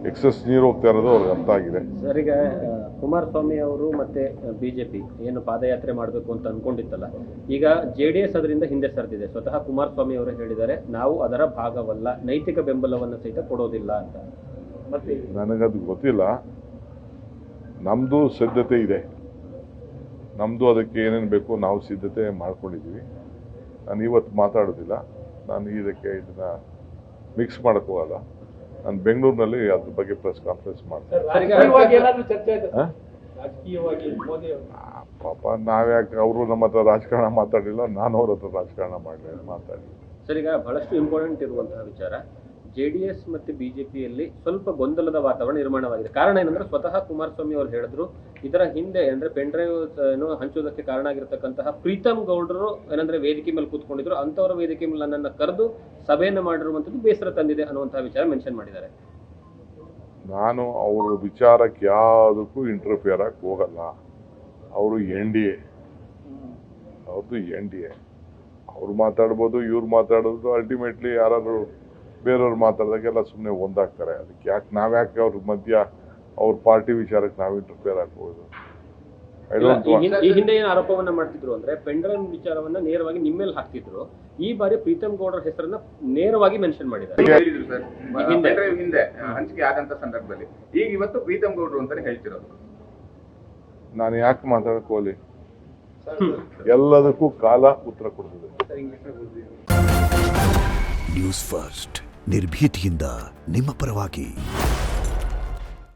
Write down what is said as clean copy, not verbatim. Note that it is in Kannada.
ಎಕ್ಸಸ್ ನೀರು ಹೋಗ್ತಾ ಇರೋದು ಅವ್ರಿಗೆ ಅರ್ಥ ಆಗಿದೆ. ಸರ್, ಈಗ ಕುಮಾರಸ್ವಾಮಿ ಅವರು ಮತ್ತೆ ಬಿಜೆಪಿ ಏನು ಪಾದಯಾತ್ರೆ ಮಾಡಬೇಕು ಅಂತ ಅನ್ಕೊಂಡಿತ್ತಲ್ಲ, ಈಗ JDS ಅದರಿಂದ ಹಿಂದೆ ಸರಿದಿದೆ. ಸ್ವತಃ ಕುಮಾರಸ್ವಾಮಿ ಅವರು ಹೇಳಿದ್ದಾರೆ, ನಾವು ಅದರ ಭಾಗವಲ್ಲ, ನೈತಿಕ ಬೆಂಬಲವನ್ನು ಸಹಿತ ಕೊಡೋದಿಲ್ಲ ಅಂತ. ಮತ್ತೆ ನನಗದು ಗೊತ್ತಿಲ್ಲ. ನಮ್ಮದು ಸಿದ್ಧತೆ ಇದೆ, ನಮ್ಮದು ಅದಕ್ಕೆ ಏನೇನು ಬೇಕು ನಾವು ಸಿದ್ಧತೆ ಮಾಡ್ಕೊಂಡಿದ್ದೀವಿ. ನಾನು ಇವತ್ತು ಮಾತಾಡೋದಿಲ್ಲ, ನಾನು ಇದನ್ನ ಮಿಕ್ಸ್ ಮಾಡೋಕ್ಕೆ ಹೋಗಲ್ಲ. ನಾನು ಬೆಂಗಳೂರಿನಲ್ಲಿ ಅದ್ರ ಬಗ್ಗೆ ಪ್ರೆಸ್ ಕಾನ್ಫರೆನ್ಸ್ ಮಾಡ್ತೀನಿ. ಪಾಪ ನಾವ್ಯಾಕೆ ಅವರು ನಮ್ಮ ಹತ್ರ ರಾಜಕಾರಣ ಮಾತಾಡಲಿಲ್ಲ, ನಾನು ಅವ್ರ ಹತ್ರ ರಾಜಕಾರಣ ಮಾತಾಡಿ. ಸರ್, ಈಗ ಬಹಳಷ್ಟು ಇಂಪಾರ್ಟೆಂಟ್ ಇರುವಂತಹ ವಿಚಾರ, JDS ಮತ್ತು ಬಿಜೆಪಿಯಲ್ಲಿ ಸ್ವಲ್ಪ ಗೊಂದಲದ ವಾತಾವರಣ ನಿರ್ಮಾಣವಾಗಿದೆ. ಕಾರಣ ಏನಂದ್ರೆ, ಸ್ವತಃ ಕುಮಾರಸ್ವಾಮಿ ಅವರು ಹೇಳಿದ್ರು, ಇದರ ಹಿಂದೆ ಅಂದ್ರೆ ಪೆನ್ ಡ್ರೈವ್ ಹಂಚುವುದಕ್ಕೆ ಕಾರಣ ಆಗಿರತಕ್ಕಂತಹ ಪ್ರೀತಮ್ ಗೌಡರು ಏನಂದ್ರೆ ವೇದಿಕೆ ಮೇಲೆ ಕೂತ್ಕೊಂಡಿದ್ರು, ಅಂತವರ ವೇದಿಕೆ ಮೇಲೆ ನನ್ನನ್ನು ಕರೆದು ಸಭೆಯನ್ನು ಮಾಡಿರುವಂಥದ್ದು ಬೇಸರ ತಂದಿದೆ ಅನ್ನುವಂತಹ ವಿಚಾರ ಮೆನ್ಷನ್ ಮಾಡಿದ್ದಾರೆ. ನಾನು ಅವ್ರ ವಿಚಾರಕ್ಕೆ ಯಾವುದಕ್ಕೂ ಇಂಟರ್ಫಿಯರ್ ಆಗಿ ಹೋಗಲ್ಲ. ಅವರು NDA, ಅವ್ರದ್ದು NDA. ಅವ್ರು ಮಾತಾಡ್ಬೋದು, ಇವ್ರು ಮಾತಾಡೋದು, ಅಲ್ಟಿಮೇಟ್ಲಿ ಯಾರಾದ್ರು ಬೇರೆಯವ್ರು ಮಾತಾಡಿದಾಗೆಲ್ಲ ಸುಮ್ಮನೆ ಒಂದಾಗ್ತಾರೆ. ಅದಕ್ಕೆ ಯಾಕೆ ನಾವ್ಯಾಕೆ ಅವ್ರ ಮಧ್ಯ ಅವ್ರ ಪಾರ್ಟಿ ವಿಚಾರಕ್ಕೆ ನಾವು ಇಂಟರ್ಫಿಯರ್ ಆಗ್ಬೋದು? ಈ ಹಿಂದೆ ಏನು ಆರೋಪವನ್ನ ಮಾಡ್ತಿದ್ರು ಅಂದ್ರೆ, ಪೆನ್ ಡ್ರೈವ್ ವಿಚಾರವನ್ನ ನೇರವಾಗಿ ನಿಮ್ಮೇಲೆ ಹಾಕ್ತಿದ್ರು. ಈ ಬಾರಿ ಪ್ರೀತಮ್ ಗೌಡರ ಹೆಸರನ್ನ ನೇರವಾಗಿ ಮೆನ್ಷನ್ ಮಾಡಿದ್ದಾರೆ. ಹಿಂದೆ ಹಂಚಿಕೆ ಆದಂತ ಸಂದರ್ಭದಲ್ಲಿ ಈಗ ಇವತ್ತು ಪ್ರೀತಮ್ ಗೌಡರು ಅಂತಾನೆ ಹೇಳ್ತಿರೋದು. ನಾನು ಯಾಕೆ ಮಾತಾಡಕ್ ಹೋಗ್ಲಿ? ಎಲ್ಲದಕ್ಕೂ ಕಾಲ ಉತ್ತರ ಕೊಡ್ತದೆ. ನ್ಯೂಸ್ ಫಸ್ಟ್, ನಿರ್ಭೀತಿಯಿಂದ ನಿಮ್ಮ ಪರವಾಗಿ.